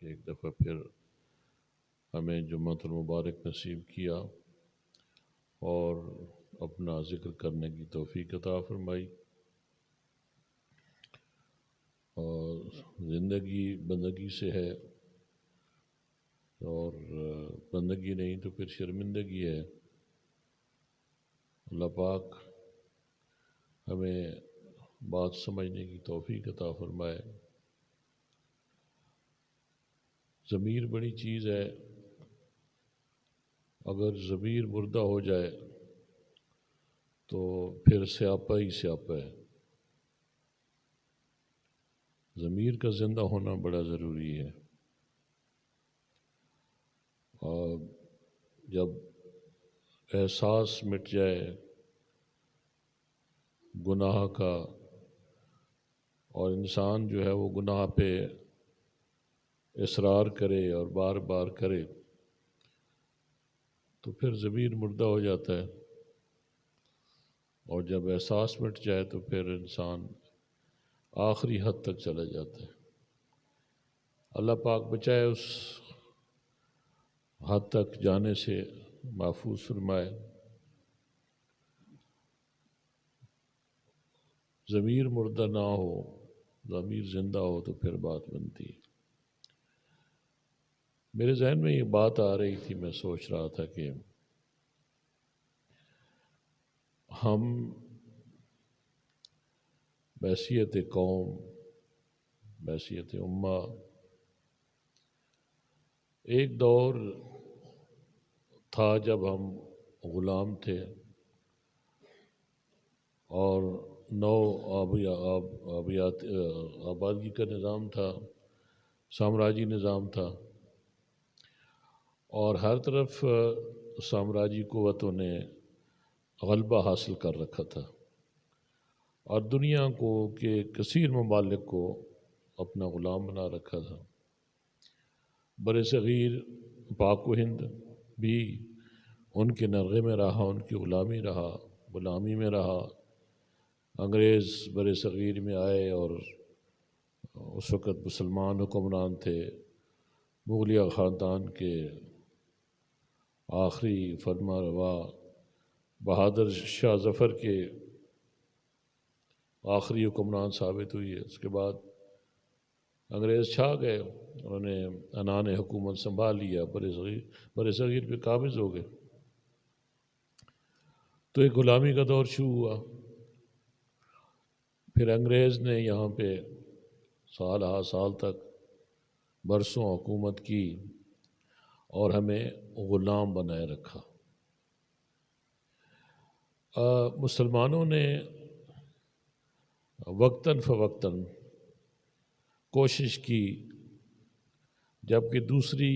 کہ ایک دفعہ پھر ہمیں جمعۃ المبارک نصیب کیا اور اپنا ذکر کرنے کی توفیق عطا فرمائی، اور زندگی بندگی سے ہے، اور بندگی نہیں تو پھر شرمندگی ہے۔ اللہ پاک ہمیں بات سمجھنے کی توفیق عطا فرمائے۔ ضمیر بڑی چیز ہے، اگر ضمیر مردہ ہو جائے تو پھر سیاپا ہی سیاپا ہے۔ ضمیر کا زندہ ہونا بڑا ضروری ہے، اور جب احساس مٹ جائے گناہ کا، اور انسان جو ہے وہ گناہ پہ اصرار کرے اور بار بار کرے، تو پھر ضمیر مردہ ہو جاتا ہے، اور جب احساس مٹ جائے تو پھر انسان آخری حد تک چلا جاتا ہے۔ اللہ پاک بچائے اس حد تک جانے سے، محفوظ فرمائے۔ ضمیر مردہ نہ ہو، ضمیر زندہ ہو تو پھر بات بنتی ہے۔ میرے ذہن میں یہ بات آ رہی تھی، میں سوچ رہا تھا کہ ہم بحیثیت قوم، بحیثیت امہ، ایک دور تھا جب ہم غلام تھے، اور نو آبادی کا نظام تھا، سامراجی نظام تھا، اور ہر طرف سامراجی قوتوں نے غلبہ حاصل کر رکھا تھا، اور دنیا کو کے کثیر ممالک کو اپنا غلام بنا رکھا تھا۔ بر صغیر پاک و ہند بھی ان کے نرغے میں رہا، ان کی غلامی میں رہا۔ انگریز بر صغیر میں آئے، اور اس وقت مسلمان حکمران تھے، مغلیہ خاندان کے آخری فرما روا بہادر شاہ ظفر کے آخری حکمران ثابت ہوئی ہے۔ اس کے بعد انگریز چھا گئے، انہوں نے عنان حکومت سنبھال لیا، بر صغیر پہ قابض ہو گئے، تو ایک غلامی کا دور شروع ہوا۔ پھر انگریز نے یہاں پہ سال ہا سال تک برسوں حکومت کی، اور ہمیں غلام بنائے رکھا۔ مسلمانوں نے وقتاً فوقتاً کوشش کی، جبکہ دوسری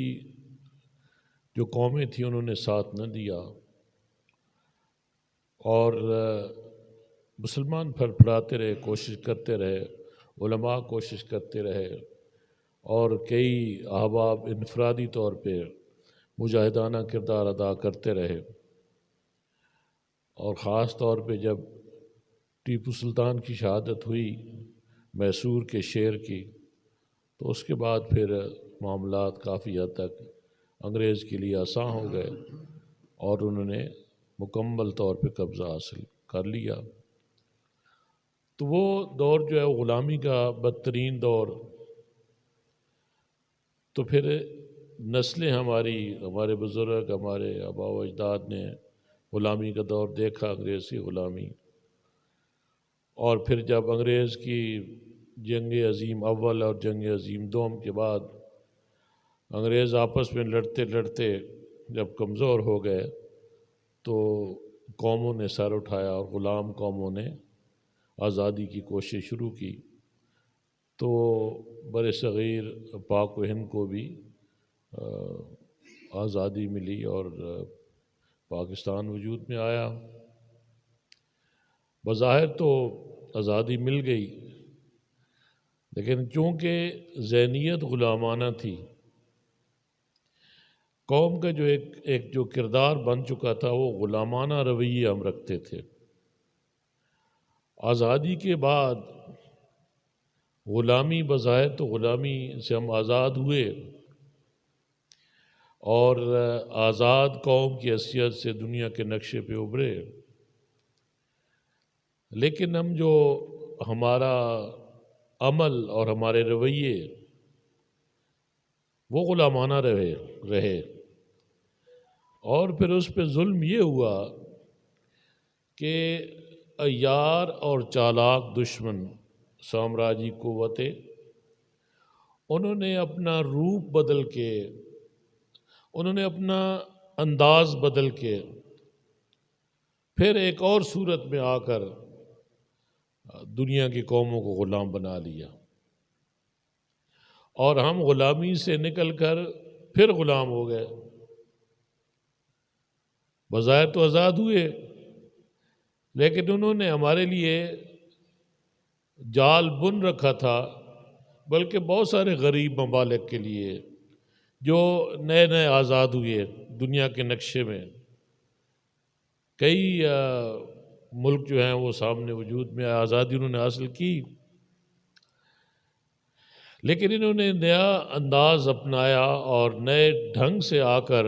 جو قومیں تھیں انہوں نے ساتھ نہ دیا، اور مسلمان پھر پھراتے رہے، کوشش کرتے رہے، علماء کوشش کرتے رہے، اور کئی احباب انفرادی طور پہ مجاہدانہ کردار ادا کرتے رہے، اور خاص طور پہ جب ٹیپو سلطان کی شہادت ہوئی میسور کے شیر کی، تو اس کے بعد پھر معاملات کافی حد تک انگریز کے لیے آسان ہو گئے، اور انہوں نے مکمل طور پہ قبضہ حاصل کر لیا۔ تو وہ دور جو ہے غلامی کا بدترین دور، تو پھر نسلیں ہمارے بزرگ، ہمارے آباء و اجداد نے غلامی کا دور دیکھا، انگریز کی غلامی، اور پھر جب انگریز کی جنگ عظیم اول اور جنگ عظیم دوم کے بعد انگریز آپس میں لڑتے لڑتے جب کمزور ہو گئے، تو قوموں نے سر اٹھایا، اور غلام قوموں نے آزادی کی کوشش شروع کی، تو بر صغیر پاک و ہند کو بھی آزادی ملی، اور پاکستان وجود میں آیا۔ بظاہر تو آزادی مل گئی، لیکن چونکہ ذہنیت غلامانہ تھی، قوم کا جو ایک جو کردار بن چکا تھا، وہ غلامانہ رویے ہم رکھتے تھے۔ آزادی کے بعد غلامی بظاہر تو غلامی سے ہم آزاد ہوئے اور آزاد قوم کی حیثیت سے دنیا کے نقشے پہ ابھرے، لیکن ہم جو ہمارا عمل اور ہمارے رویے وہ غلامانہ رہے اور پھر اس پہ ظلم یہ ہوا کہ عیار اور چالاک دشمن سامراجی قوتیں انہوں نے اپنا روپ بدل کے، انہوں نے اپنا انداز بدل کے پھر ایک اور صورت میں آ کر دنیا کی قوموں کو غلام بنا لیا، اور ہم غلامی سے نکل کر پھر غلام ہو گئے۔ بظاہر تو آزاد ہوئے، لیکن انہوں نے ہمارے لیے جال بن رکھا تھا، بلکہ بہت سارے غریب ممالک کے لیے جو نئے نئے آزاد ہوئے دنیا کے نقشے میں، کئی ملک جو ہیں وہ سامنے وجود میں آزادی انہوں نے حاصل کی، لیکن انہوں نے نیا انداز اپنایا اور نئے ڈھنگ سے آ کر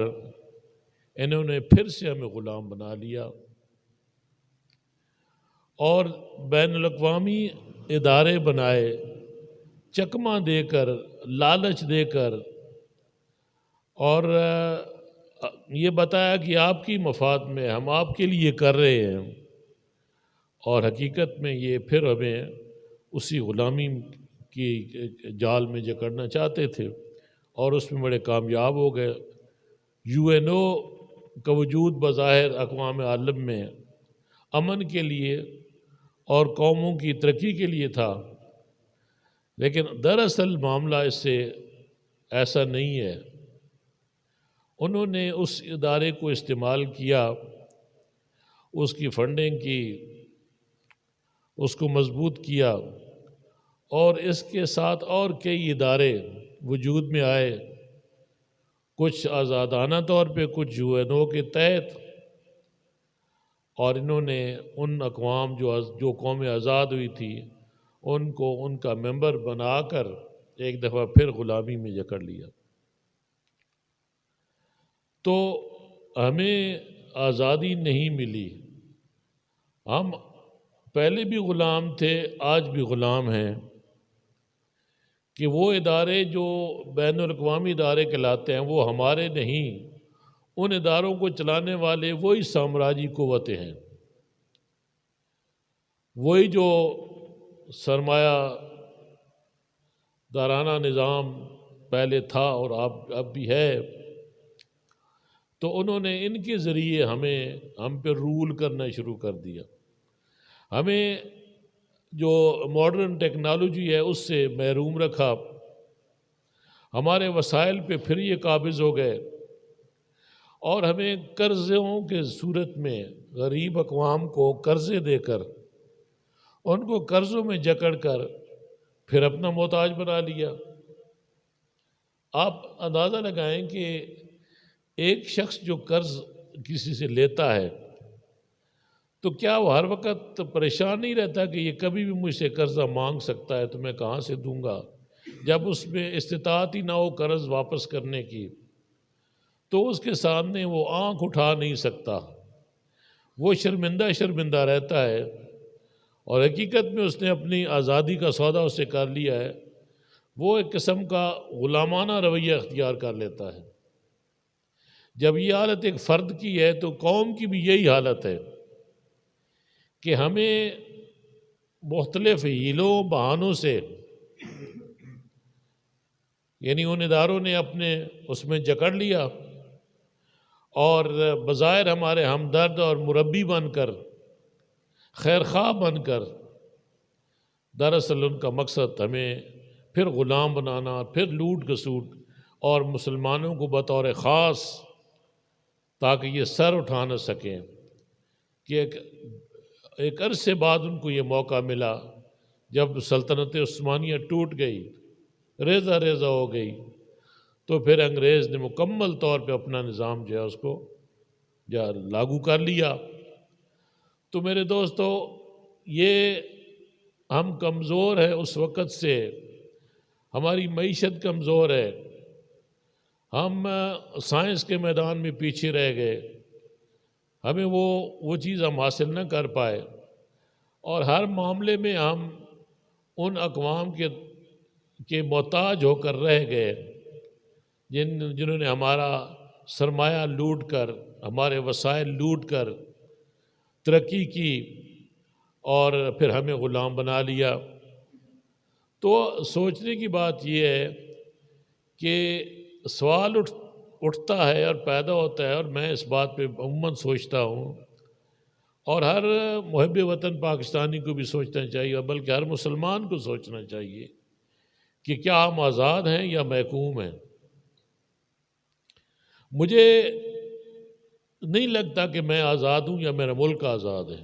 انہوں نے پھر سے ہمیں غلام بنا لیا، اور بین الاقوامی ادارے بنائے، چکمہ دے کر، لالچ دے کر، اور یہ بتایا کہ آپ کی مفاد میں ہم آپ کے لیے کر رہے ہیں، اور حقیقت میں یہ پھر ہمیں اسی غلامی کی جال میں جکڑنا چاہتے تھے، اور اس میں بڑے کامیاب ہو گئے۔ UN کا وجود بظاہر اقوام عالم میں امن کے لیے اور قوموں کی ترقی کے لیے تھا، لیکن دراصل معاملہ اس سے ایسا نہیں ہے۔ انہوں نے اس ادارے کو استعمال کیا، اس کی فنڈنگ کی، اس کو مضبوط کیا، اور اس کے ساتھ اور کئی ادارے وجود میں آئے، کچھ آزادانہ طور پہ، کچھ UN کے تحت، اور انہوں نے ان اقوام جو قومیں آزاد ہوئی تھی ان کو ان کا ممبر بنا کر ایک دفعہ پھر غلامی میں جکڑ لیا۔ تو ہمیں آزادی نہیں ملی، ہم پہلے بھی غلام تھے، آج بھی غلام ہیں، کہ وہ ادارے جو بین الاقوامی ادارے کہلاتے ہیں وہ ہمارے نہیں، ان اداروں کو چلانے والے وہی سامراجی قوتیں ہیں، وہی جو سرمایہ دارانہ نظام پہلے تھا اور اب بھی ہے، تو انہوں نے ان کے ذریعے ہم پہ رول کرنا شروع کر دیا، ہمیں جو ماڈرن ٹیکنالوجی ہے اس سے محروم رکھا، ہمارے وسائل پہ پھر یہ قابض ہو گئے، اور ہمیں قرضوں کے صورت میں غریب اقوام کو قرضے دے کر، ان کو قرضوں میں جکڑ کر پھر اپنا محتاج بنا لیا۔ آپ اندازہ لگائیں کہ ایک شخص جو قرض کسی سے لیتا ہے تو کیا وہ ہر وقت پریشان نہیں رہتا کہ یہ کبھی بھی مجھ سے قرضہ مانگ سکتا ہے تو میں کہاں سے دوں گا؟ جب اس میں استطاعت ہی نہ ہو قرض واپس کرنے کی تو اس کے سامنے وہ آنکھ اٹھا نہیں سکتا، وہ شرمندہ رہتا ہے، اور حقیقت میں اس نے اپنی آزادی کا سودا اس سے کر لیا ہے، وہ ایک قسم کا غلامانہ رویہ اختیار کر لیتا ہے۔ جب یہ حالت ایک فرد کی ہے تو قوم کی بھی یہی حالت ہے کہ ہمیں مختلف ہیلوں بہانوں سے، یعنی ان اداروں نے اپنے اس میں جکڑ لیا، اور بظاہر ہمارے ہمدرد اور مربی بن کر، خیر خواہ بن کر، دراصل ان کا مقصد ہمیں پھر غلام بنانا، پھر لوٹ کسوٹ، اور مسلمانوں کو بطور خاص تاکہ یہ سر اٹھا نہ سکیں، کہ ایک عرصے بعد ان کو یہ موقع ملا جب سلطنت عثمانیہ ٹوٹ گئی، ریزہ ریزہ ہو گئی، تو پھر انگریز نے مکمل طور پہ اپنا نظام جو ہے اس کو لاگو کر لیا۔ تو میرے دوستو، یہ ہم کمزور ہیں اس وقت سے، ہماری معیشت کمزور ہے، ہم سائنس کے میدان میں پیچھے رہ گئے، ہمیں وہ چیز ہم حاصل نہ کر پائے، اور ہر معاملے میں ہم ان اقوام کے محتاج ہو کر رہ گئے جنہوں نے ہمارا سرمایہ لوٹ کر، ہمارے وسائل لوٹ کر ترقی کی اور پھر ہمیں غلام بنا لیا۔ تو سوچنے کی بات یہ ہے کہ سوال اٹھتا ہے اور پیدا ہوتا ہے، اور میں اس بات پہ عموماً سوچتا ہوں، اور ہر محب وطن پاکستانی کو بھی سوچنا چاہیے، بلکہ ہر مسلمان کو سوچنا چاہیے کہ کیا ہم آزاد ہیں یا محکوم ہیں۔ مجھے نہیں لگتا کہ میں آزاد ہوں یا میرا ملک آزاد ہے۔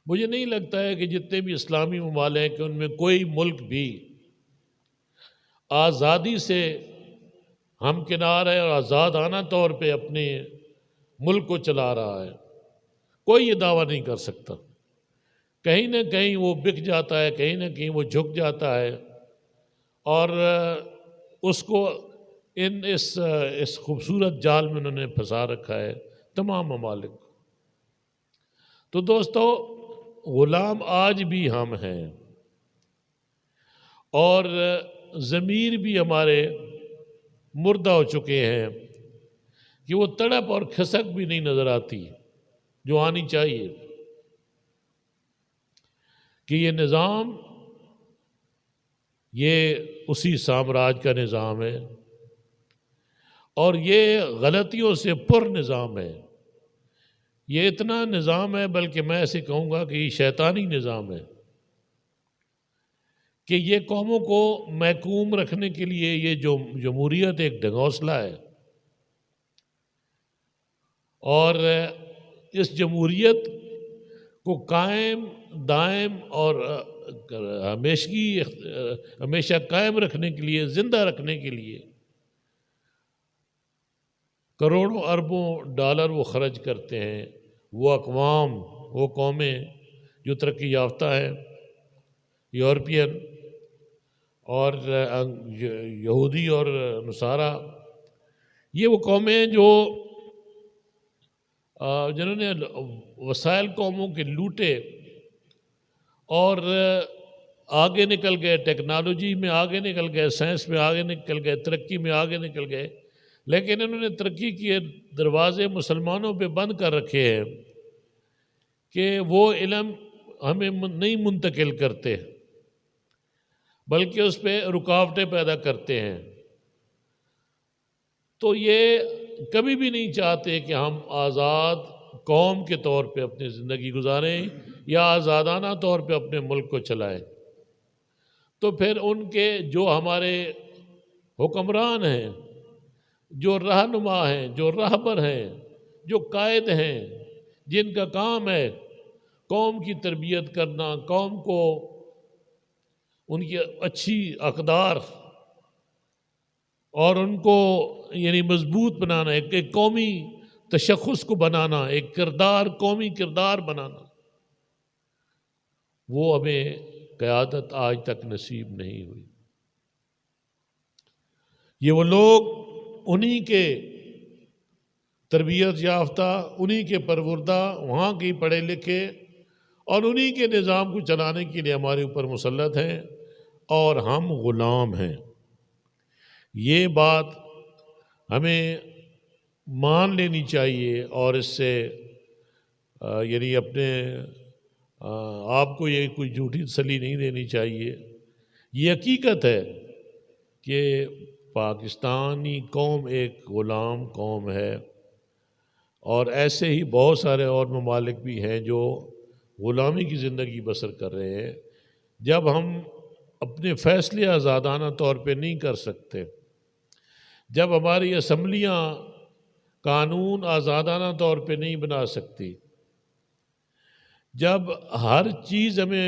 مجھے نہیں لگتا ہے کہ جتنے بھی اسلامی ممالک ہیں ان میں کوئی ملک بھی آزادی سے ہمکنار ہے اور آزادانہ طور پہ اپنے ملک کو چلا رہا ہے۔ کوئی یہ دعویٰ نہیں کر سکتا۔ کہیں نہ کہیں وہ بک جاتا ہے، کہیں نہ کہیں وہ جھک جاتا ہے، اور اس کو اس خوبصورت جال میں انہوں نے پھنسا رکھا ہے تمام ممالک کو۔ تو دوستو، غلام آج بھی ہم ہیں، اور ضمیر بھی ہمارے مردہ ہو چکے ہیں کہ وہ تڑپ اور کھسک بھی نہیں نظر آتی جو آنی چاہیے، کہ یہ نظام یہ اسی سامراج کا نظام ہے، اور یہ غلطیوں سے پر نظام ہے۔ یہ اتنا نظام ہے، بلکہ میں ایسے کہوں گا کہ یہ شیطانی نظام ہے، کہ یہ قوموں کو محکوم رکھنے کے لیے یہ جو جمہوریت ایک ڈھنگوسلہ ہے، اور اس جمہوریت کو قائم دائم اور ہمیشہ قائم رکھنے کے لیے، زندہ رکھنے کے لیے کروڑوں اربوں ڈالر وہ خرچ کرتے ہیں۔ وہ اقوام، وہ قومیں جو ترقی یافتہ ہیں، یورپین اور یہودی اور نصارہ، یہ وہ قومیں جو جنہوں نے وسائل قوموں کے لوٹے اور آگے نکل گئے، ٹیکنالوجی میں آگے نکل گئے، سائنس میں آگے نکل گئے، ترقی میں آگے نکل گئے، لیکن انہوں نے ترقی کے دروازے مسلمانوں پہ بند کر رکھے ہیں کہ وہ علم ہمیں نہیں منتقل کرتے، بلکہ اس پہ رکاوٹیں پیدا کرتے ہیں۔ تو یہ کبھی بھی نہیں چاہتے کہ ہم آزاد قوم کے طور پہ اپنی زندگی گزاریں یا آزادانہ طور پہ اپنے ملک کو چلائیں۔ تو پھر ان کے جو ہمارے حکمران ہیں، جو رہنما ہیں، جو رہبر ہیں، جو قائد ہیں، جن کا کام ہے قوم کی تربیت کرنا، قوم کو ان کی اچھی اقدار اور ان کو یعنی مضبوط بنانا، ایک قومی تشخص کو بنانا، ایک کردار، قومی کردار بنانا، وہ ہمیں قیادت آج تک نصیب نہیں ہوئی۔ یہ وہ لوگ انہی کے تربیت یافتہ، انہی کے پروردہ، وہاں کے پڑھے لکھے اور انہی کے نظام کو چلانے کے لیے ہمارے اوپر مسلط ہیں، اور ہم غلام ہیں۔ یہ بات ہمیں مان لینی چاہیے، اور اس سے یعنی اپنے آپ کو یہ کوئی جھوٹی تسلی نہیں دینی چاہیے۔ یہ حقیقت ہے کہ پاکستانی قوم ایک غلام قوم ہے، اور ایسے ہی بہت سارے اور ممالک بھی ہیں جو غلامی کی زندگی بسر کر رہے ہیں۔ جب ہم اپنے فیصلے آزادانہ طور پہ نہیں کر سکتے، جب ہماری اسمبلیاں قانون آزادانہ طور پہ نہیں بنا سکتی، جب ہر چیز ہمیں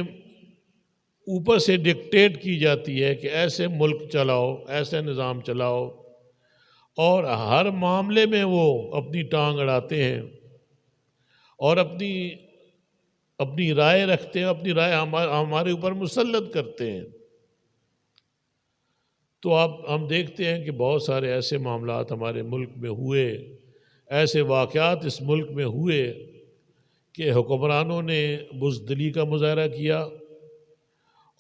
اوپر سے ڈکٹیٹ کی جاتی ہے کہ ایسے ملک چلاؤ، ایسے نظام چلاؤ، اور ہر معاملے میں وہ اپنی ٹانگ اڑاتے ہیں اور اپنی اپنی رائے رکھتے ہیں، اپنی رائے ہمارے اوپر مسلط کرتے ہیں۔ تو ہم دیکھتے ہیں کہ بہت سارے ایسے معاملات ہمارے ملک میں ہوئے، ایسے واقعات اس ملک میں ہوئے کہ حکمرانوں نے بزدلی کا مظاہرہ کیا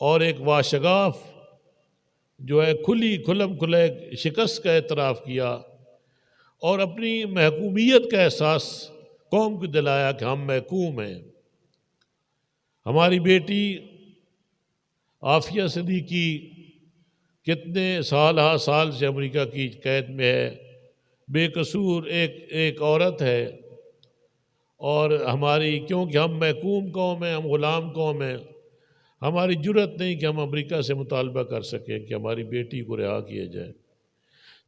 اور ایک واشگاف جو ہے کھلم کھلے شکست کا اعتراف کیا اور اپنی محکومیت کا احساس قوم کو دلایا کہ ہم محکوم ہیں۔ ہماری بیٹی عافیہ صدیقی کتنے سال سے امریکہ کی قید میں ہے، بے قصور ایک عورت ہے، اور کیونکہ ہم محکوم قوم ہیں، ہم غلام قوم ہیں، ہماری جرت نہیں کہ ہم امریکہ سے مطالبہ کر سکیں کہ ہماری بیٹی کو رہا کیا جائے۔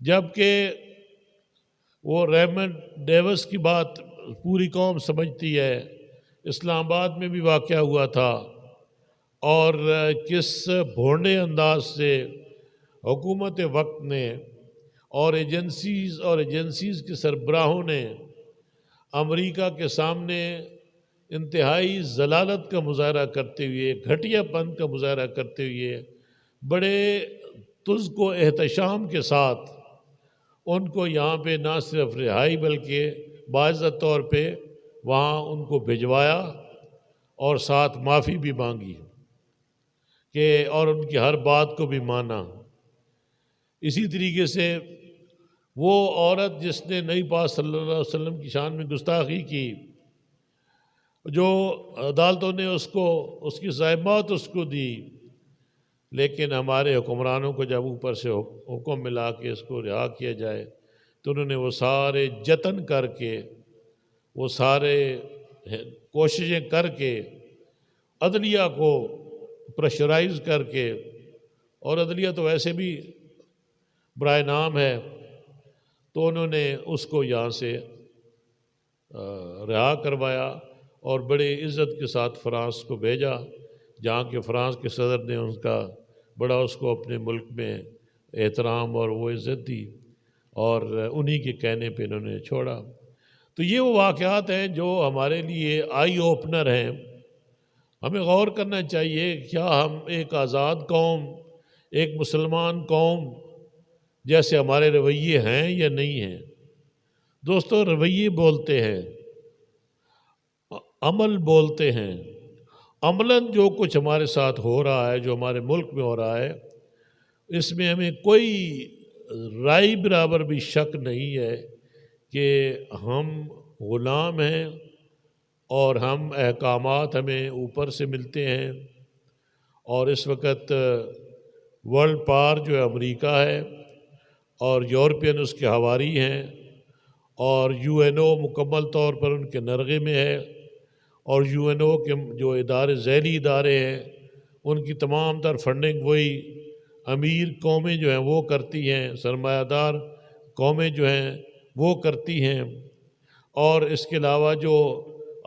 جبکہ وہ ریمنڈ ڈیوس کی بات پوری قوم سمجھتی ہے، اسلام آباد میں بھی واقعہ ہوا تھا، اور کس بھونڈے انداز سے حکومت وقت نے اور ایجنسیز کے سربراہوں نے امریکہ کے سامنے انتہائی ضلالت کا مظاہرہ کرتے ہوئے، گھٹیا پن کا مظاہرہ کرتے ہوئے، بڑے تزک و احتشام کے ساتھ ان کو یہاں پہ نہ صرف رہائی بلکہ باعزت طور پہ وہاں ان کو بھجوایا اور ساتھ معافی بھی مانگی اور ان کی ہر بات کو بھی مانا۔ اسی طریقے سے وہ عورت جس نے نبی پاک صلی اللہ علیہ وسلم کی شان میں گستاخی کی، جو عدالتوں نے اس کی سزائے موت اس کو دی، لیکن ہمارے حکمرانوں کو جب اوپر سے حکم ملا کہ اس کو رہا کیا جائے تو انہوں نے وہ سارے جتن کر کے، وہ سارے کوششیں کر کے، عدلیہ کو پریشرائز کر کے، اور عدلیہ تو ویسے بھی برائے نام ہے، تو انہوں نے اس کو یہاں سے رہا کروایا اور بڑے عزت کے ساتھ فرانس کو بھیجا، جہاں کہ فرانس کے صدر نے اس کو اپنے ملک میں احترام اور وہ عزت دی، اور انہی کے کہنے پہ انہوں نے چھوڑا۔ تو یہ وہ واقعات ہیں جو ہمارے لیے آئی اوپنر ہیں۔ ہمیں غور کرنا چاہیے، کیا ہم ایک آزاد قوم، ایک مسلمان قوم جیسے ہمارے رویے ہیں یا نہیں ہیں؟ دوستو، رویے بولتے ہیں، عمل بولتے ہیں۔ عملاً جو کچھ ہمارے ساتھ ہو رہا ہے، جو ہمارے ملک میں ہو رہا ہے، اس میں ہمیں کوئی رائی برابر بھی شک نہیں ہے کہ ہم غلام ہیں، اور ہم احکامات ہمیں اوپر سے ملتے ہیں، اور اس وقت ورلڈ پاور جو ہے امریکہ ہے، اور یورپین اس کے حواری ہیں، اور یو این او مکمل طور پر ان کے نرغے میں ہے، اور یو این او کے جو ذیلی ادارے ہیں ان کی تمام تر فنڈنگ وہی امیر قومیں جو ہیں وہ کرتی ہیں، سرمایہ دار قومیں جو ہیں وہ کرتی ہیں، اور اس کے علاوہ جو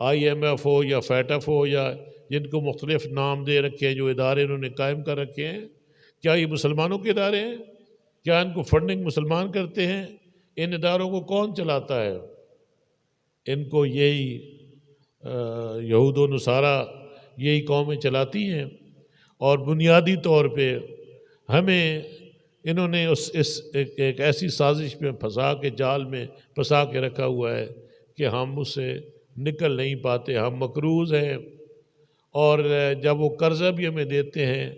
آئی ایم ایف ہو یا فیٹف ہو یا جن کو مختلف نام دے رکھے ہیں، جو ادارے انہوں نے قائم کر رکھے ہیں، کیا یہ مسلمانوں کے ادارے ہیں؟ کیا ان کو فنڈنگ مسلمان کرتے ہیں؟ ان اداروں کو کون چلاتا ہے؟ ان کو یہی یہود و نصارہ، یہی قومیں چلاتی ہیں، اور بنیادی طور پہ ہمیں انہوں نے ایک ایسی سازش میں پھنسا کے، جال میں پھنسا کے رکھا ہوا ہے کہ ہم اس سے نکل نہیں پاتے، ہم مقروض ہیں، اور جب وہ قرضہ بھی ہمیں دیتے ہیں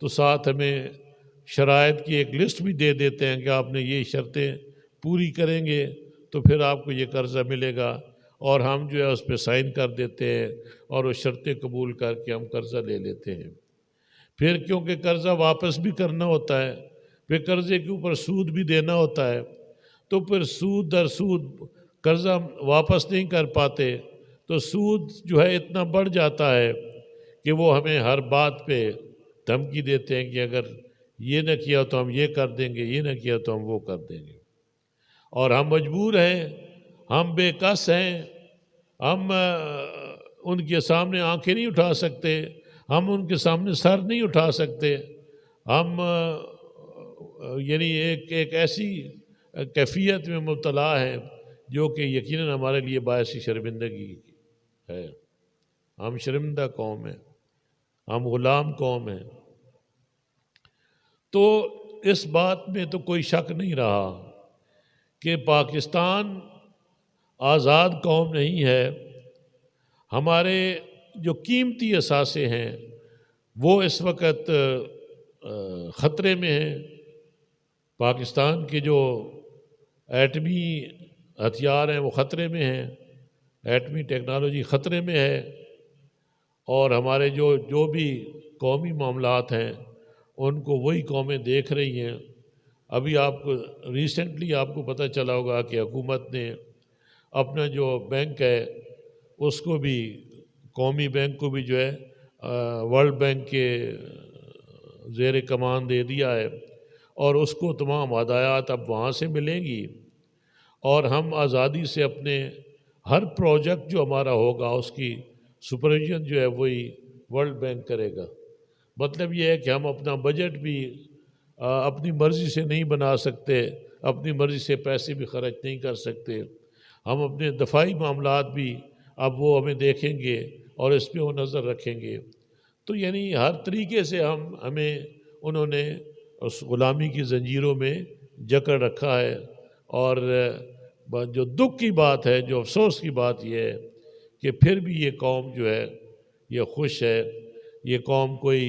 تو ساتھ ہمیں شرائط کی ایک لسٹ بھی دے دیتے ہیں کہ آپ نے یہ شرطیں پوری کریں گے تو پھر آپ کو یہ قرضہ ملے گا، اور ہم جو ہے اس پہ سائن کر دیتے ہیں اور وہ شرطیں قبول کر کے ہم قرضہ لے لیتے ہیں۔ پھر کیونکہ قرضہ واپس بھی کرنا ہوتا ہے، پھر قرضے کے اوپر سود بھی دینا ہوتا ہے، تو پھر سود در سود قرضہ واپس نہیں کر پاتے، تو سود جو ہے اتنا بڑھ جاتا ہے کہ وہ ہمیں ہر بات پہ دھمکی دیتے ہیں کہ اگر یہ نہ کیا تو ہم یہ کر دیں گے، یہ نہ کیا تو ہم وہ کر دیں گے، اور ہم مجبور ہیں، ہم بے کس ہیں، ہم ان کے سامنے آنکھیں نہیں اٹھا سکتے، ہم ان کے سامنے سر نہیں اٹھا سکتے، ہم یعنی ایک ایسی کیفیت میں مبتلا ہیں جو کہ یقیناً ہمارے لیے باعث شرمندگی ہے۔ ہم شرمندہ قوم ہیں، ہم غلام قوم ہیں۔ تو اس بات میں تو کوئی شک نہیں رہا کہ پاکستان آزاد قوم نہیں ہے۔ ہمارے جو قیمتی اثاثے ہیں وہ اس وقت خطرے میں ہیں۔ پاکستان کے جو ایٹمی ہتھیار ہیں وہ خطرے میں ہیں، ایٹمی ٹیکنالوجی خطرے میں ہے، اور ہمارے جو بھی قومی معاملات ہیں ان کو وہی قومیں دیکھ رہی ہیں۔ ابھی ریسنٹلی آپ کو پتہ چلا ہوگا کہ حکومت نے اپنا جو بینک ہے اس کو بھی، قومی بینک کو بھی جو ہے ورلڈ بینک کے زیر کمان دے دیا ہے، اور اس کو تمام ہدایات اب وہاں سے ملیں گی، اور ہم آزادی سے اپنے ہر پروجیکٹ جو ہمارا ہوگا اس کی سپرویژن جو ہے وہی ورلڈ بینک کرے گا۔ مطلب یہ ہے کہ ہم اپنا بجٹ بھی اپنی مرضی سے نہیں بنا سکتے، اپنی مرضی سے پیسے بھی خرچ نہیں کر سکتے۔ ہم اپنے دفاعی معاملات بھی اب وہ ہمیں دیکھیں گے اور اس پہ وہ نظر رکھیں گے۔ تو یعنی ہر طریقے سے ہمیں انہوں نے اس غلامی کی زنجیروں میں جکڑ رکھا ہے۔ اور جو دکھ کی بات ہے، جو افسوس کی بات یہ ہے کہ پھر بھی یہ قوم جو ہے یہ خوش ہے، یہ قوم کوئی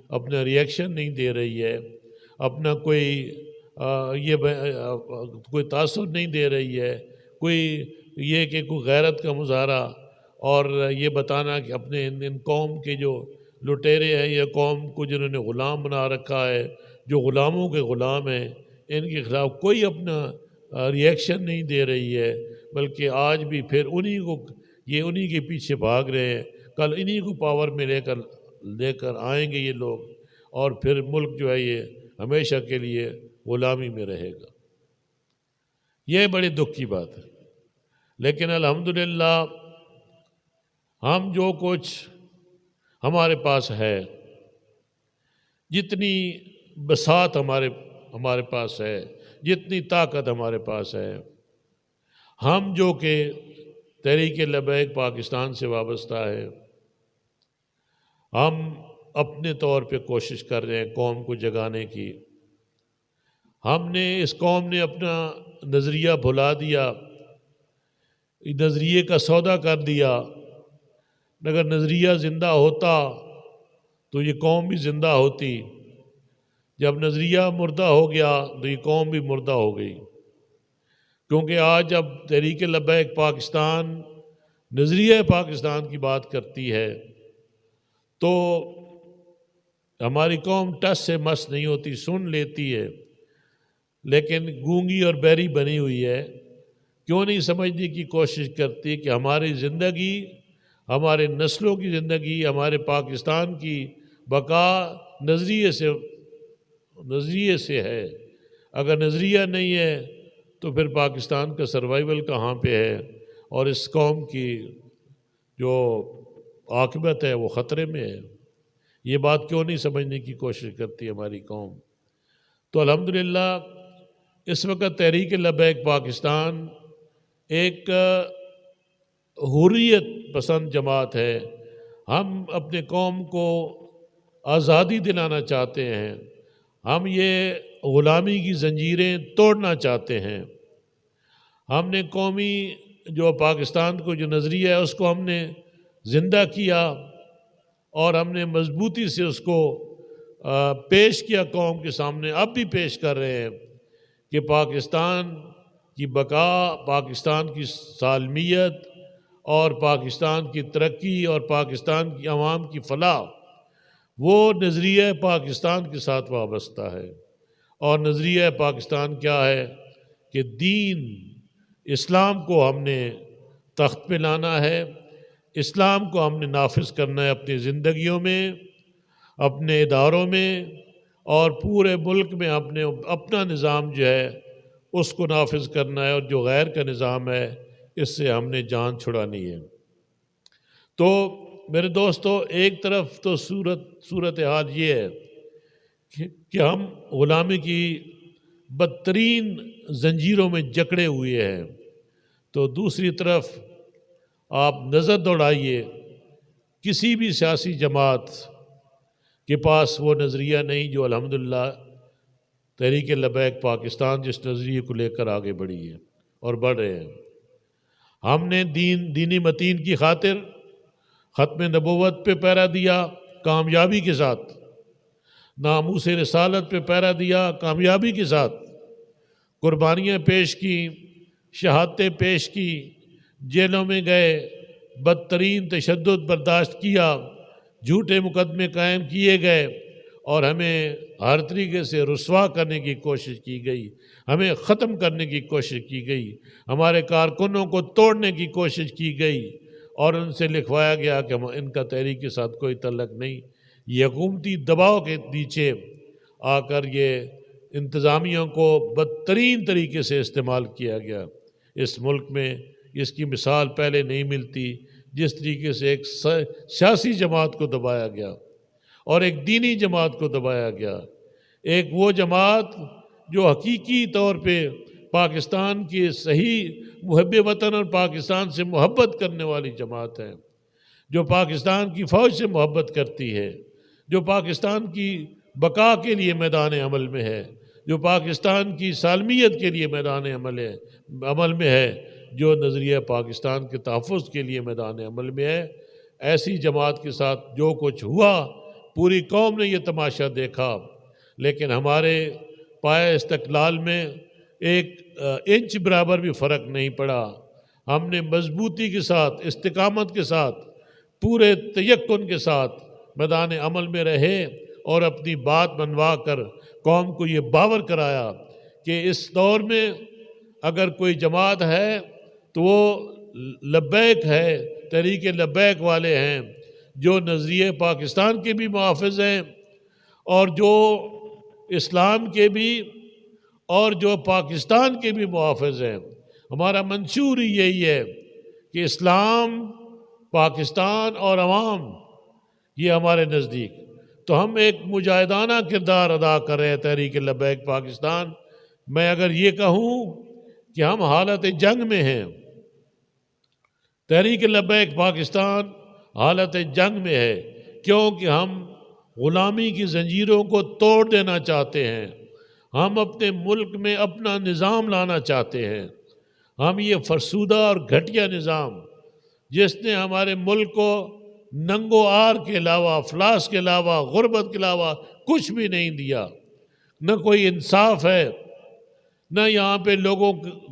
اپنا ریئیکشن نہیں دے رہی ہے، اپنا کوئی تاثر نہیں دے رہی ہے، کوئی غیرت کا مظاہرہ اور یہ بتانا کہ اپنے ان قوم کے جو لٹیرے ہیں، یہ قوم کو جنہوں نے غلام بنا رکھا ہے، جو غلاموں کے غلام ہیں، ان کے خلاف کوئی اپنا ریئیکشن نہیں دے رہی ہے، بلکہ آج بھی پھر انہی کے پیچھے بھاگ رہے ہیں۔ کل انہی کو پاور میں لے کر آئیں گے یہ لوگ، اور پھر ملک جو ہے یہ ہمیشہ کے لیے غلامی میں رہے گا۔ یہ بڑے دکھ کی بات ہے، لیکن الحمدللہ ہم جو کچھ ہمارے پاس ہے، جتنی بساط ہمارے پاس ہے، جتنی طاقت ہمارے پاس ہے، ہم جو کہ تحریک لبیک پاکستان سے وابستہ ہے، ہم اپنے طور پہ کوشش کر رہے ہیں قوم کو جگانے کی۔ اس قوم نے اپنا نظریہ بھلا دیا، نظریے کا سودا کر دیا۔ اگر نظریہ زندہ ہوتا تو یہ قوم بھی زندہ ہوتی، جب نظریہ مردہ ہو گیا تو یہ قوم بھی مردہ ہو گئی۔ کیونکہ آج جب تحریک لبیک پاکستان نظریہ پاکستان کی بات کرتی ہے تو ہماری قوم ٹس سے مس نہیں ہوتی، سن لیتی ہے، لیکن گونگی اور بہری بنی ہوئی ہے۔ کیوں نہیں سمجھنے کی کوشش کرتی کہ ہماری زندگی، ہمارے نسلوں کی زندگی، ہمارے پاکستان کی بقا نظریے سے ہے۔ اگر نظریہ نہیں ہے تو پھر پاکستان کا سروائیول کہاں پہ ہے، اور اس قوم کی جو عاقبت ہے وہ خطرے میں ہے۔ یہ بات کیوں نہیں سمجھنے کی کوشش کرتی ہماری قوم؟ تو الحمدللہ اس وقت تحریک لبیک پاکستان ایک حریت پسند جماعت ہے۔ ہم اپنے قوم کو آزادی دلانا چاہتے ہیں، ہم یہ غلامی کی زنجیریں توڑنا چاہتے ہیں۔ ہم نے قومی جو پاکستان کو جو نظریہ ہے اس کو ہم نے زندہ کیا، اور ہم نے مضبوطی سے اس کو پیش کیا قوم کے سامنے، اب بھی پیش کر رہے ہیں کہ پاکستان کی بقا، پاکستان کی سالمیت اور پاکستان کی ترقی اور پاکستان کی عوام کی فلاح وہ نظریہ پاکستان کے ساتھ وابستہ ہے۔ اور نظریہ پاکستان کیا ہے کہ دین اسلام کو ہم نے تخت پہ لانا ہے، اسلام کو ہم نے نافذ کرنا ہے اپنی زندگیوں میں، اپنے اداروں میں، اور پورے ملک میں اپنا نظام جو ہے اس کو نافذ کرنا ہے، اور جو غیر کا نظام ہے اس سے ہم نے جان چھڑانی ہے۔ تو میرے دوستو، ایک طرف تو صورتحال یہ ہے کہ ہم غلامی کی بدترین زنجیروں میں جکڑے ہوئے ہیں، تو دوسری طرف آپ نظر دوڑائیے کسی بھی سیاسی جماعت کے پاس وہ نظریہ نہیں جو الحمدللہ تحریک لبیک پاکستان جس نظریے کو لے کر آگے بڑھی ہے اور بڑھ رہے ہیں۔ ہم نے دینی متین کی خاطر ختم نبوت پہ پہرا دیا کامیابی کے ساتھ، ناموس رسالت پہ پہرا دیا کامیابی کے ساتھ، قربانیاں پیش کی، شہادتیں پیش کی، جیلوں میں گئے، بدترین تشدد برداشت کیا، جھوٹے مقدمے قائم کیے گئے اور ہمیں ہر طریقے سے رسوا کرنے کی کوشش کی گئی، ہمیں ختم کرنے کی کوشش کی گئی، ہمارے کارکنوں کو توڑنے کی کوشش کی گئی اور ان سے لکھوایا گیا کہ ان کا تحریک کے ساتھ کوئی تعلق نہیں۔ یہ حکومتی دباؤ کے نیچے آ کر یہ انتظامیوں کو بدترین طریقے سے استعمال کیا گیا۔ اس ملک میں اس کی مثال پہلے نہیں ملتی، جس طریقے سے ایک سیاسی جماعت کو دبایا گیا اور ایک دینی جماعت کو دبایا گیا، ایک وہ جماعت جو حقیقی طور پہ پاکستان کی صحیح محب وطن اور پاکستان سے محبت کرنے والی جماعت ہے، جو پاکستان کی فوج سے محبت کرتی ہے، جو پاکستان کی بقا کے لیے میدان عمل میں ہے، جو پاکستان کی سالمیت کے لیے میدان عمل میں ہے، جو نظریہ پاکستان کے تحفظ کے لیے میدان عمل میں ہے۔ ایسی جماعت کے ساتھ جو کچھ ہوا پوری قوم نے یہ تماشا دیکھا، لیکن ہمارے پائے استقلال میں ایک انچ برابر بھی فرق نہیں پڑا۔ ہم نے مضبوطی کے ساتھ، استقامت کے ساتھ، پورے تیقن کے ساتھ میدان عمل میں رہے اور اپنی بات منوا کر قوم کو یہ باور کرایا کہ اس دور میں اگر کوئی جماعت ہے تو وہ لبیک ہے، تحریک لبیک والے ہیں، جو نظریے پاکستان کے بھی محافظ ہیں اور جو اسلام کے بھی اور جو پاکستان کے بھی محافظ ہیں۔ ہمارا منشور ہی یہی ہے کہ اسلام، پاکستان اور عوام، یہ ہمارے نزدیک تو ہم ایک مجاہدانہ کردار ادا کر رہے ہیں تحریک لبیک پاکستان۔ میں اگر یہ کہوں کہ ہم حالت جنگ میں ہیں، تحریک لبیک پاکستان حالت جنگ میں ہے، کیونکہ ہم غلامی کی زنجیروں کو توڑ دینا چاہتے ہیں، ہم اپنے ملک میں اپنا نظام لانا چاہتے ہیں۔ ہم یہ فرسودہ اور گھٹیا نظام جس نے ہمارے ملک کو ننگو آر کے علاوہ، افلاس کے علاوہ، غربت کے علاوہ کچھ بھی نہیں دیا، نہ کوئی انصاف ہے، نہ یہاں پہ لوگوں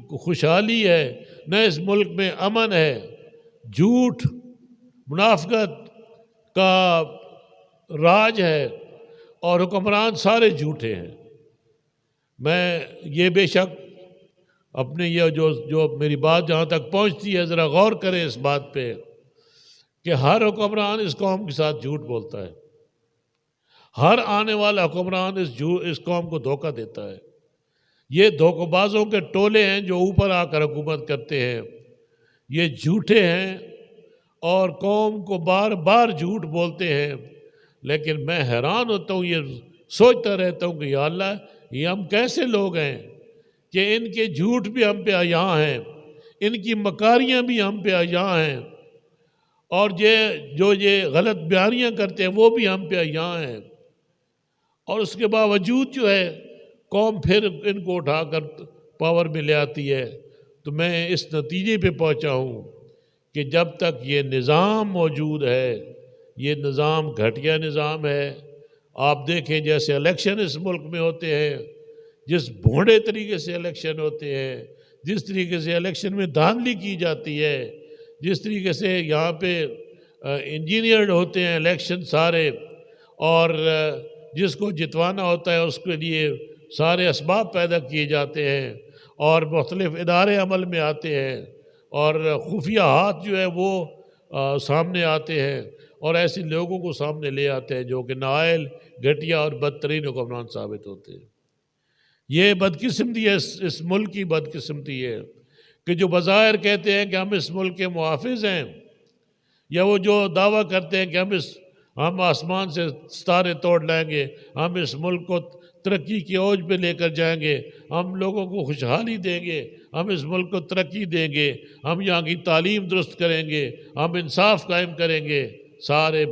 کو خوشحالی ہے، نہ اس ملک میں امن ہے۔ جھوٹ، منافقت کا راج ہے اور حکمران سارے جھوٹے ہیں۔ میں یہ بے شک اپنے یہ جو میری بات جہاں تک پہنچتی ہے ذرا غور کریں اس بات پہ کہ ہر حکمران اس قوم کے ساتھ جھوٹ بولتا ہے، ہر آنے والا حکمران اس قوم کو دھوکہ دیتا ہے۔ یہ دھوکہ بازوں کے ٹولے ہیں جو اوپر آ کر حکومت کرتے ہیں، یہ جھوٹے ہیں اور قوم کو بار بار جھوٹ بولتے ہیں۔ لیکن میں حیران ہوتا ہوں، یہ سوچتا رہتا ہوں کہ یا اللہ، یہ ہم کیسے لوگ ہیں کہ ان کے جھوٹ بھی ہم پہ یہاں ہیں، ان کی مکاریاں بھی ہم پہ یہاں ہیں، اور یہ غلط بیانیاں کرتے ہیں وہ بھی ہم پہ یہاں ہیں، اور اس کے باوجود جو ہے قوم پھر ان کو اٹھا کر پاور میں لے آتی ہے۔ تو میں اس نتیجے پہ پہنچا ہوں کہ جب تک یہ نظام موجود ہے، یہ نظام گھٹیا نظام ہے۔ آپ دیکھیں جیسے الیکشن اس ملک میں ہوتے ہیں، جس بھونڈے طریقے سے الیکشن ہوتے ہیں، جس طریقے سے الیکشن میں دھاندلی کی جاتی ہے، جس طریقے سے یہاں پہ انجینئرڈ ہوتے ہیں الیکشن سارے، اور جس کو جتوانا ہوتا ہے اس کے لیے سارے اسباب پیدا کیے جاتے ہیں اور مختلف ادارے عمل میں آتے ہیں اور خفیہ ہاتھ جو ہے وہ سامنے آتے ہیں اور ایسے لوگوں کو سامنے لے آتے ہیں جو کہ نائل، گھٹیا اور بدترین حکمران ثابت ہوتے ہیں۔ یہ بدقسمتی ہے، اس ملک کی بدقسمتی ہے کہ جو بظاہر کہتے ہیں کہ ہم اس ملک کے محافظ ہیں، یا وہ جو دعویٰ کرتے ہیں کہ ہم آسمان سے ستارے توڑ لائیں گے، ہم اس ملک کو ترقی کی اوج پہ لے کر جائیں گے، ہم لوگوں کو خوشحالی دیں گے، ہم اس ملک کو ترقی دیں گے، ہم یہاں کی تعلیم درست کریں گے، ہم انصاف قائم کریں گے۔ سارے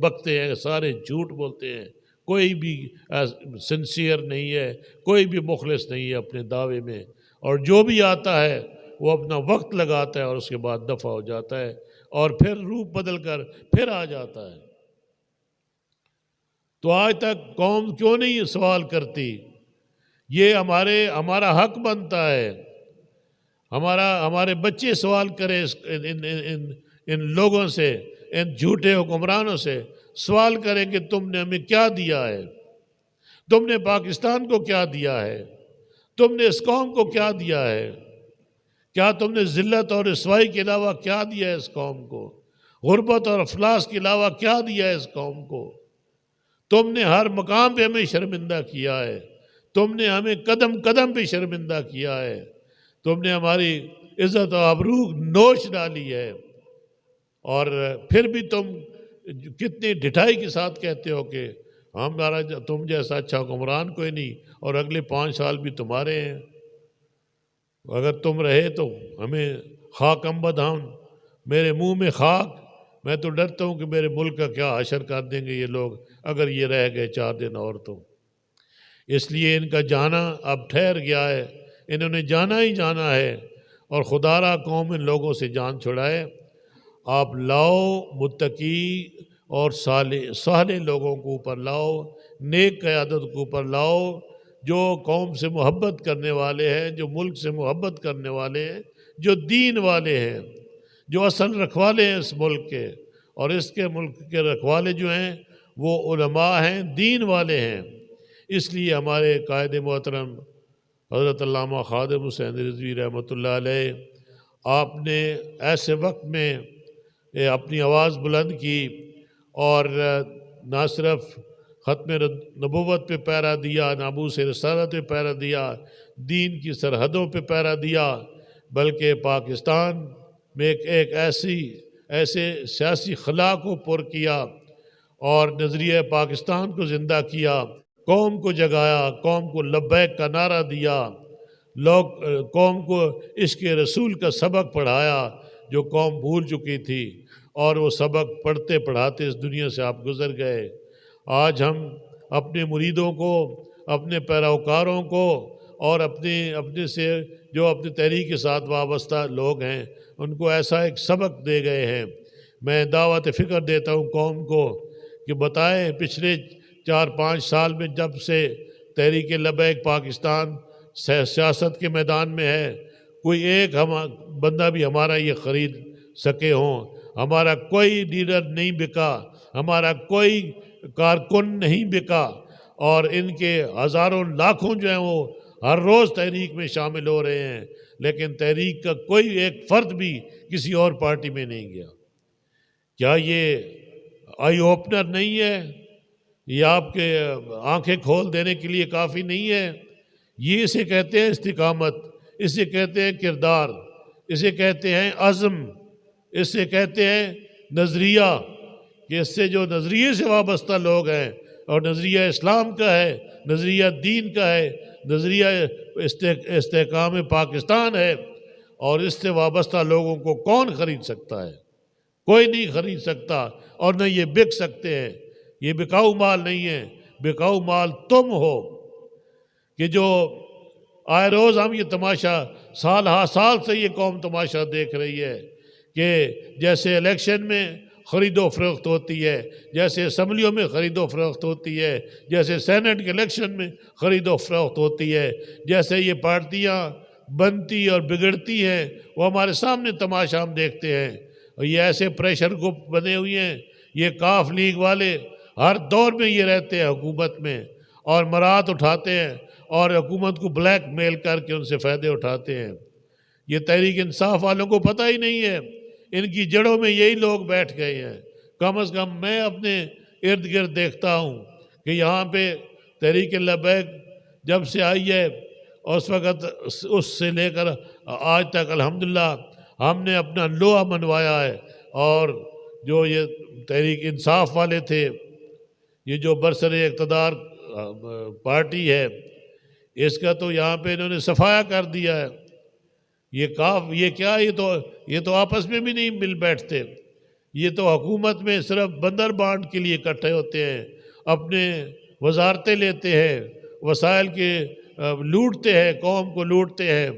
بکتے ہیں، سارے جھوٹ بولتے ہیں، کوئی بھی سنسیئر نہیں ہے، کوئی بھی مخلص نہیں ہے اپنے دعوے میں، اور جو بھی آتا ہے وہ اپنا وقت لگاتا ہے اور اس کے بعد دفع ہو جاتا ہے اور پھر روپ بدل کر پھر آ جاتا ہے۔ تو آج تک قوم کیوں نہیں سوال کرتی؟ یہ ہمارا حق بنتا ہے، ہمارے بچے سوال کریں ان لوگوں سے، ان جھوٹے حکمرانوں سے سوال کریں کہ تم نے ہمیں کیا دیا ہے، تم نے پاکستان کو کیا دیا ہے، تم نے اس قوم کو کیا دیا ہے، کیا تم نے ذلت اور رسوائی کے علاوہ کیا دیا ہے اس قوم کو، غربت اور افلاس کے علاوہ کیا دیا ہے اس قوم کو؟ تم نے ہر مقام پہ ہمیں شرمندہ کیا ہے، تم نے ہمیں قدم قدم پہ شرمندہ کیا ہے، تم نے ہماری عزت و آبرو نوچ ڈالی ہے، اور پھر بھی تم کتنی ڈٹھائی کے ساتھ کہتے ہو کہ تم جیسا اچھا حکمران کوئی نہیں اور اگلے 5 سال بھی تمہارے ہیں، اگر تم رہے تو ہمیں خاک امبد ہم، میرے منہ میں خاک، میں تو ڈرتا ہوں کہ میرے ملک کا کیا حشر کر دیں گے یہ لوگ اگر یہ رہ گئے 4 دن اور تو۔ اس لیے ان کا جانا اب ٹھہر گیا ہے، انہوں نے جانا ہی جانا ہے، اور خدا را قوم ان لوگوں سے جان چھڑائے۔ آپ لاؤ متقی اور صالح لوگوں کو اوپر لاؤ، نیک قیادت کو اوپر لاؤ، جو قوم سے محبت کرنے والے ہیں، جو ملک سے محبت کرنے والے ہیں، جو دین والے ہیں، جو اصل رکھوالے ہیں اس ملک کے، اور اس کے ملک کے رکھوالے جو ہیں وہ علماء ہیں، دین والے ہیں۔ اس لیے ہمارے قائد محترم حضرت علامہ خادم حسین رضوی رحمۃ اللہ علیہ، آپ نے ایسے وقت میں اپنی آواز بلند کی اور نہ صرف ختم نبوت پہ پیرا دیا، ناموس رسالت پہ پیرا دیا، دین کی سرحدوں پہ پیرا دیا، بلکہ پاکستان میں ایک ایسے سیاسی خلا کو پر کیا اور نظریہ پاکستان کو زندہ کیا، قوم کو جگایا، قوم کو لبیک کا نعرہ دیا، قوم کو عشق رسول کا سبق پڑھایا جو قوم بھول چکی تھی، اور وہ سبق پڑھتے پڑھاتے اس دنیا سے آپ گزر گئے۔ آج ہم اپنے مریدوں کو، اپنے پیروکاروں کو، اور اپنے سے جو اپنی تحریک کے ساتھ وابستہ لوگ ہیں ان کو ایسا ایک سبق دے گئے ہیں۔ میں دعوت فکر دیتا ہوں قوم کو کہ بتائیں پچھلے 4-5 سال میں جب سے تحریک لبیک پاکستان سیاست کے میدان میں ہے، کوئی ایک بندہ بھی ہمارا یہ خرید سکے ہوں؟ ہمارا کوئی لیڈر نہیں بکا، ہمارا کوئی کارکن نہیں بکا، اور ان کے ہزاروں لاکھوں جو ہیں وہ ہر روز تحریک میں شامل ہو رہے ہیں، لیکن تحریک کا کوئی ایک فرد بھی کسی اور پارٹی میں نہیں گیا۔ کیا یہ آئی اوپنر نہیں ہے؟ یہ آپ کے آنکھیں کھول دینے کے لیے کافی نہیں ہے؟ یہ اسے کہتے ہیں استقامت، اسے کہتے ہیں کردار، اسے کہتے ہیں عزم، اسے کہتے ہیں نظریہ، کہ اس سے جو نظریے سے وابستہ لوگ ہیں، اور نظریہ اسلام کا ہے، نظریہ دین کا ہے، نظریہ استحکام پاکستان ہے، اور اس سے وابستہ لوگوں کو کون خرید سکتا ہے؟ کوئی نہیں خرید سکتا، اور نہ یہ بک سکتے ہیں۔ یہ بکاؤ مال نہیں ہے، بکاؤ مال تم ہو، کہ جو آئے روز ہم یہ تماشا سال ہا سال سے یہ قوم تماشا دیکھ رہی ہے کہ جیسے الیکشن میں خرید و فروخت ہوتی ہے، جیسے اسمبلیوں میں خرید و فروخت ہوتی ہے، جیسے سینٹ کے الیکشن میں خرید و فروخت ہوتی ہے، جیسے یہ پارٹیاں بنتی اور بگڑتی ہیں، وہ ہمارے سامنے تماشا ہم دیکھتے ہیں۔ اور یہ ایسے پریشر گروپ بنے ہوئے ہیں، یہ کاف لیگ والے ہر دور میں یہ رہتے ہیں حکومت میں، اور مراد اٹھاتے ہیں، اور حکومت کو بلیک میل کر کے ان سے فائدے اٹھاتے ہیں۔ یہ تحریک انصاف والوں کو پتہ ہی نہیں ہے، ان کی جڑوں میں یہی لوگ بیٹھ گئے ہیں۔ کم از کم میں اپنے ارد گرد دیکھتا ہوں کہ یہاں پہ تحریک لبیک جب سے آئی ہے، اس وقت اس سے لے کر آج تک الحمدللہ ہم نے اپنا لوہا منوایا ہے، اور جو یہ تحریک انصاف والے تھے، یہ جو برسر اقتدار پارٹی ہے، اس کا تو یہاں پہ انہوں نے صفایا کر دیا ہے۔ یہ کیا، یہ تو آپس میں بھی نہیں مل بیٹھتے، یہ تو حکومت میں صرف بندر بانٹ کے لیے اکٹھے ہوتے ہیں، اپنے وزارتیں لیتے ہیں، وسائل کے لوٹتے ہیں، قوم کو لوٹتے ہیں،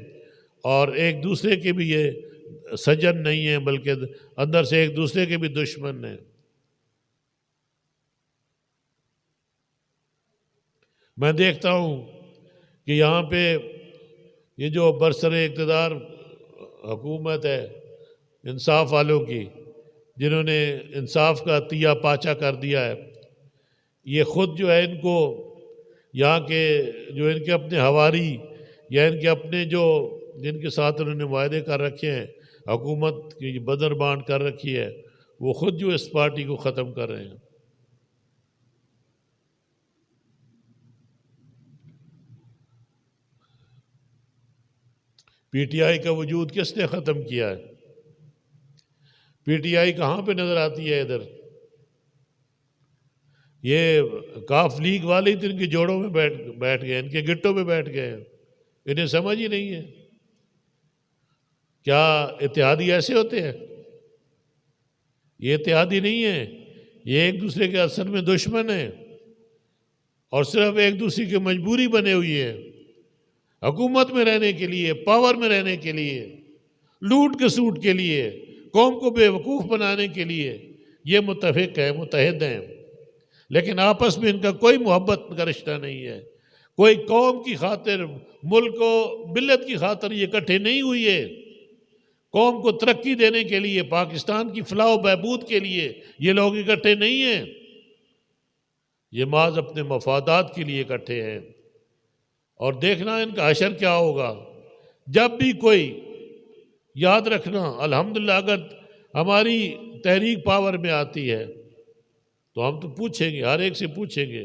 اور ایک دوسرے کے بھی یہ سجن نہیں ہیں بلکہ اندر سے ایک دوسرے کے بھی دشمن ہیں۔ میں دیکھتا ہوں کہ یہاں پہ یہ جو برسر اقتدار حکومت ہے انصاف والوں کی، جنہوں نے انصاف کا تیا پاچا کر دیا ہے، یہ خود جو ہے ان کو یہاں کے جو ان کے اپنے ہواری یا ان کے اپنے جو جن کے ساتھ انہوں نے معاہدے کر رکھے ہیں، حکومت کی بدر بانٹ کر رکھی ہے، وہ خود جو اس پارٹی کو ختم کر رہے ہیں۔ پی ٹی آئی کا وجود کس نے ختم کیا ہے؟ پی ٹی آئی کہاں پہ نظر آتی ہے ادھر؟ یہ کاف لیگ والے تو ان کے جوڑوں میں بیٹھ گئے، ان کے گٹوں میں بیٹھ گئے، انہیں سمجھ ہی نہیں ہے۔ کیا اتحادی ایسے ہوتے ہیں؟ یہ اتحادی نہیں ہے، یہ ایک دوسرے کے اصل میں دشمن ہیں، اور صرف ایک دوسرے کی مجبوری بنے ہوئی ہے، حکومت میں رہنے کے لیے، پاور میں رہنے کے لیے، لوٹ کے سوٹ کے لیے، قوم کو بے وقوف بنانے کے لیے یہ متفق ہیں، متحد ہیں، لیکن آپس میں ان کا کوئی محبت کا رشتہ نہیں ہے، کوئی قوم کی خاطر، ملک و ملت کی خاطر یہ اکٹھے نہیں ہوئی ہے، قوم کو ترقی دینے کے لیے، پاکستان کی فلاح و بہبود کے لیے یہ لوگ اکٹھے نہیں ہیں، یہ محض اپنے مفادات کے لیے اکٹھے ہیں۔ اور دیکھنا ان کا حشر کیا ہوگا جب بھی کوئی، یاد رکھنا الحمدللہ اگر ہماری تحریک پاور میں آتی ہے تو ہم تو پوچھیں گے، ہر ایک سے پوچھیں گے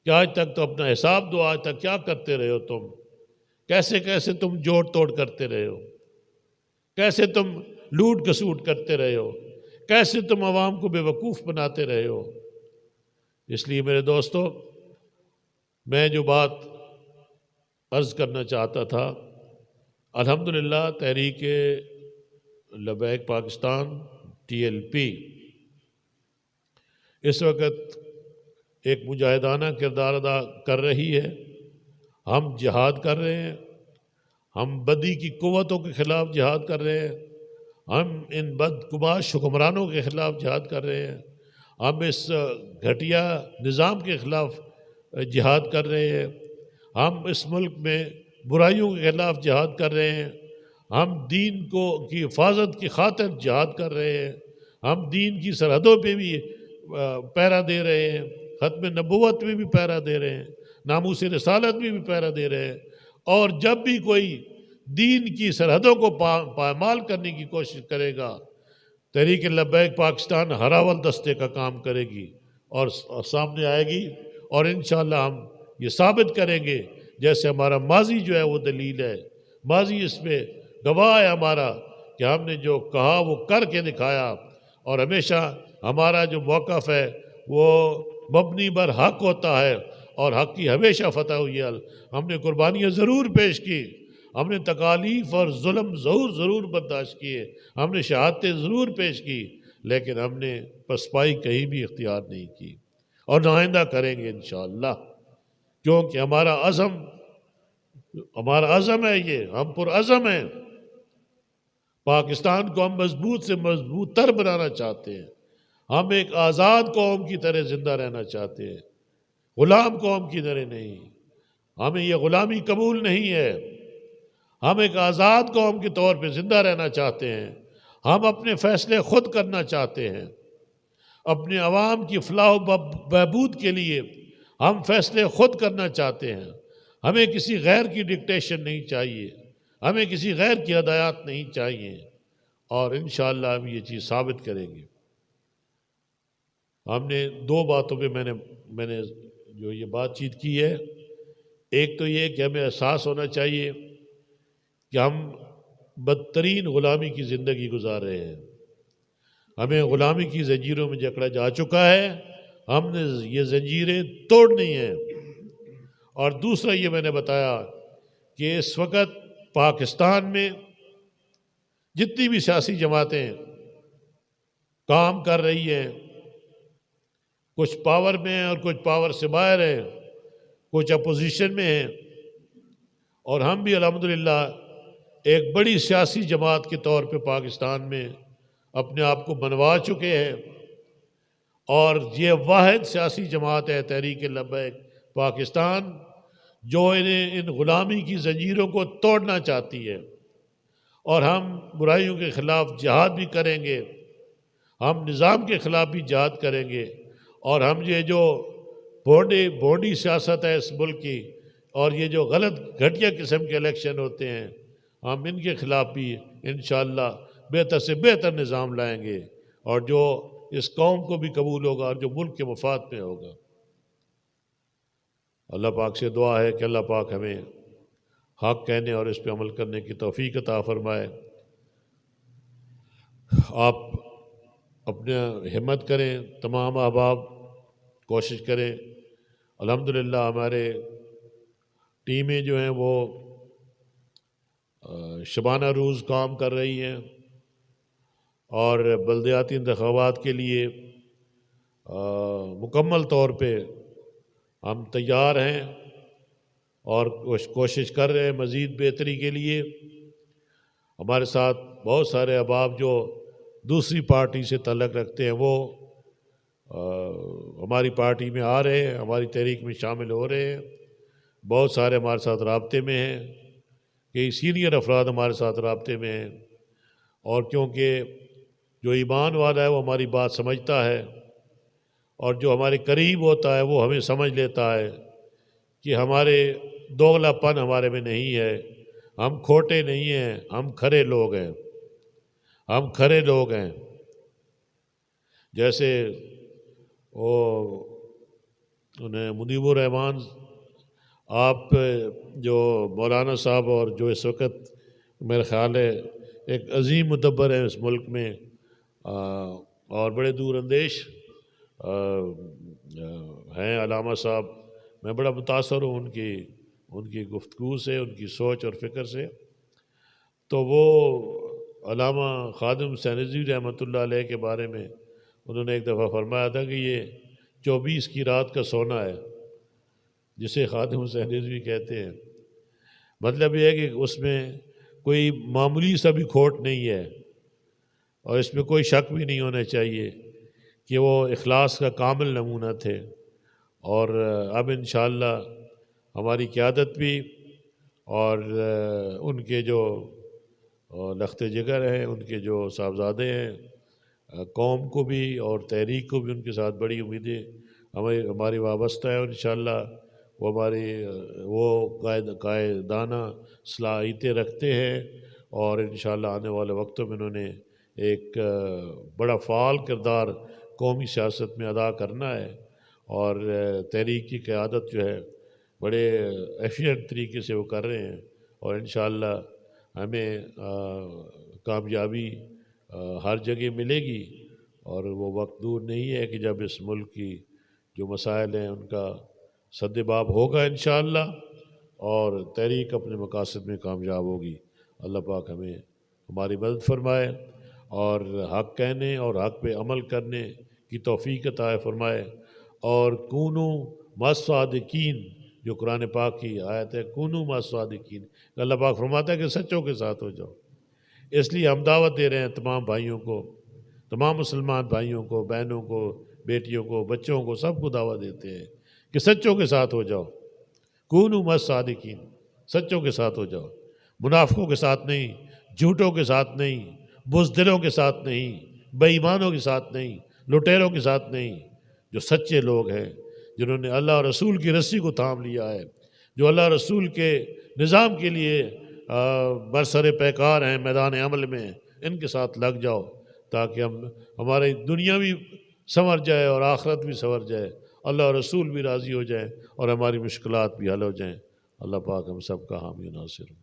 کہ آج تک تو اپنا حساب دو، آج تک کیا کرتے رہے ہو تم، کیسے کیسے تم جوڑ توڑ کرتے رہے ہو، کیسے تم لوٹ کسوٹ کرتے رہے ہو، کیسے تم عوام کو بے وقوف بناتے رہے ہو۔ اس لیے میرے دوستو، میں جو بات عرض کرنا چاہتا تھا، الحمدللہ تحریک لبیک پاکستان TLP اس وقت ایک مجاہدانہ کردار ادا کر رہی ہے۔ ہم جہاد کر رہے ہیں، ہم بدی کی قوتوں کے خلاف جہاد کر رہے ہیں، ہم ان بدکباش حکمرانوں کے خلاف جہاد کر رہے ہیں، ہم اس گھٹیا نظام کے خلاف جہاد کر رہے ہیں، ہم اس ملک میں برائیوں کے خلاف جہاد کر رہے ہیں، ہم دین کی حفاظت کی خاطر جہاد کر رہے ہیں، ہم دین کی سرحدوں پہ بھی پہرا دے رہے ہیں، ختم نبوت میں بھی پہرا دے رہے ہیں، ناموس رسالت میں بھی پہرا دے رہے ہیں، اور جب بھی کوئی دین کی سرحدوں کو پامال کرنے کی کوشش کرے گا، تحریک لبیک پاکستان ہراول دستے کا کام کرے گی اور سامنے آئے گی، اور انشاءاللہ ہم یہ ثابت کریں گے، جیسے ہمارا ماضی جو ہے وہ دلیل ہے، ماضی اس پہ گواہ ہے ہمارا کہ ہم نے جو کہا وہ کر کے دکھایا، اور ہمیشہ ہمارا جو موقف ہے وہ مبنی بر حق ہوتا ہے، اور حق کی ہمیشہ فتح ہوئی ہے۔ ہم نے قربانیاں ضرور پیش کی، ہم نے تکالیف اور ظلم ضرور برداشت کیے، ہم نے شہادتیں ضرور پیش کی، لیکن ہم نے پسپائی کہیں بھی اختیار نہیں کی، اور آئندہ کریں گے انشاءاللہ، کیونکہ ہمارا عزم ہے، یہ ہم پرعزم ہیں، پاکستان کو ہم مضبوط سے مضبوط تر بنانا چاہتے ہیں، ہم ایک آزاد قوم کی طرح زندہ رہنا چاہتے ہیں، غلام قوم کی طرح نہیں، ہمیں یہ غلامی قبول نہیں ہے، ہم ایک آزاد قوم کے طور پہ زندہ رہنا چاہتے ہیں، ہم اپنے فیصلے خود کرنا چاہتے ہیں، اپنے عوام کی فلاح و بہبود کے لیے ہم فیصلے خود کرنا چاہتے ہیں، ہمیں کسی غیر کی ڈکٹیشن نہیں چاہیے، ہمیں کسی غیر کی ہدایات نہیں چاہیے، اور انشاءاللہ ہم یہ چیز ثابت کریں گے۔ ہم نے دو باتوں پہ میں نے جو یہ بات چیت کی ہے، ایک تو یہ کہ ہمیں احساس ہونا چاہیے کہ ہم بدترین غلامی کی زندگی گزار رہے ہیں، ہمیں غلامی کی زنجیروں میں جکڑا جا چکا ہے، ہم نے یہ زنجیریں توڑنی ہیں۔ اور دوسرا یہ میں نے بتایا کہ اس وقت پاکستان میں جتنی بھی سیاسی جماعتیں کام کر رہی ہیں، کچھ پاور میں ہیں اور کچھ پاور سے باہر ہیں، کچھ اپوزیشن میں ہیں، اور ہم بھی الحمدللہ ایک بڑی سیاسی جماعت کے طور پہ پاکستان میں اپنے آپ کو بنوا چکے ہیں، اور یہ واحد سیاسی جماعت ہے تحریک لبیک پاکستان جو ان غلامی کی زنجیروں کو توڑنا چاہتی ہے، اور ہم برائیوں کے خلاف جہاد بھی کریں گے، ہم نظام کے خلاف بھی جہاد کریں گے، اور ہم یہ جو بونڈی سیاست ہے اس ملک کی، اور یہ جو غلط گھٹیا قسم کے الیکشن ہوتے ہیں، ہم ان کے خلاف بھی انشاءاللہ بہتر سے بہتر نظام لائیں گے، اور جو اس قوم کو بھی قبول ہوگا اور جو ملک کے مفاد میں ہوگا۔ اللہ پاک سے دعا ہے کہ اللہ پاک ہمیں حق کہنے اور اس پہ عمل کرنے کی توفیق عطا فرمائے۔ آپ اپنے ہمت کریں، تمام احباب کوشش کریں۔ الحمدللہ ہمارے ٹیمیں جو ہیں وہ شبانہ روز کام کر رہی ہیں، اور بلدیاتی انتخابات کے لیے مکمل طور پہ ہم تیار ہیں، اور کوشش کر رہے ہیں مزید بہتری کے لیے۔ ہمارے ساتھ بہت سارے احباب جو دوسری پارٹی سے تعلق رکھتے ہیں وہ ہماری پارٹی میں آ رہے ہیں، ہماری تحریک میں شامل ہو رہے ہیں، بہت سارے ہمارے ساتھ رابطے میں ہیں، کئی سینئر افراد ہمارے ساتھ رابطے میں ہیں، اور کیونکہ جو ایمان والا ہے وہ ہماری بات سمجھتا ہے، اور جو ہمارے قریب ہوتا ہے وہ ہمیں سمجھ لیتا ہے کہ ہمارے دوغلا پن ہمارے میں نہیں ہے، ہم کھوٹے نہیں ہیں، ہم کھرے لوگ ہیں، ہم کھرے لوگ ہیں۔ جیسے وہ انہیں منیب الرحمان آپ جو مولانا صاحب، اور جو اس وقت میرا خیال ہے ایک عظیم مدبر ہیں اس ملک میں، اور بڑے دور اندیش ہیں علامہ صاحب، میں بڑا متاثر ہوں ان کی گفتگو سے، ان کی سوچ اور فکر سے۔ تو وہ علامہ خادم حسین رضوی رحمۃ اللہ علیہ کے بارے میں انہوں نے ایک دفعہ فرمایا تھا کہ یہ 24 کی رات کا سونا ہے، جسے خادم حسین رضوی کہتے ہیں۔ مطلب یہ ہے کہ اس میں کوئی معمولی سا بھی کھوٹ نہیں ہے، اور اس میں کوئی شک بھی نہیں ہونا چاہیے کہ وہ اخلاص کا کامل نمونہ تھے۔ اور اب انشاءاللہ ہماری قیادت بھی اور ان کے جو لخت جگر ہیں، ان کے جو صاحبزادے ہیں، قوم کو بھی اور تحریک کو بھی ان کے ساتھ بڑی امیدیں ہماری وابستہ ہے، اور انشاءاللہ وہ قائدانہ صلاحیتیں رکھتے ہیں، اور انشاءاللہ آنے والے وقتوں میں انہوں نے ایک بڑا فعال کردار قومی سیاست میں ادا کرنا ہے، اور تحریک کی قیادت جو ہے بڑے ایفیشینٹ طریقے سے وہ کر رہے ہیں، اور انشاءاللہ ہمیں کامیابی ہر جگہ ملے گی، اور وہ وقت دور نہیں ہے کہ جب اس ملک کی جو مسائل ہیں ان کا سد باب ہوگا انشاءاللہ، اور تحریک اپنے مقاصد میں کامیاب ہوگی۔ اللہ پاک ہمیں ہماری مدد فرمائے، اور حق کہنے اور حق پہ عمل کرنے کی توفیق عطا فرمائے، اور کونو مصادقین، جو قرآن پاک کی آیت ہے، کونو مصادقین، اللہ پاک فرماتا ہے کہ سچوں کے ساتھ ہو جاؤ۔ اس لیے ہم دعوت دے رہے ہیں تمام بھائیوں کو، تمام مسلمان بھائیوں کو، بہنوں کو، بیٹیوں کو، بچوں کو، سب کو دعوت دیتے ہیں کہ سچوں کے ساتھ ہو جاؤ، کونو مصادقین، سچوں کے ساتھ ہو جاؤ، منافقوں کے ساتھ نہیں، جھوٹوں کے ساتھ نہیں، بزدلوں کے ساتھ نہیں، بے ایمانوں کے ساتھ نہیں، لٹیروں کے ساتھ نہیں، جو سچے لوگ ہیں، جنہوں نے اللہ اور رسول کی رسی کو تھام لیا ہے، جو اللہ رسول کے نظام کے لیے برسر پیکار ہیں میدان عمل میں، ان کے ساتھ لگ جاؤ، تاکہ ہماری دنیا بھی سنور جائے اور آخرت بھی سنور جائے، اللہ اور رسول بھی راضی ہو جائیں، اور ہماری مشکلات بھی حل ہو جائیں۔ اللہ پاک ہم سب کا حامی و ناصر ہوں۔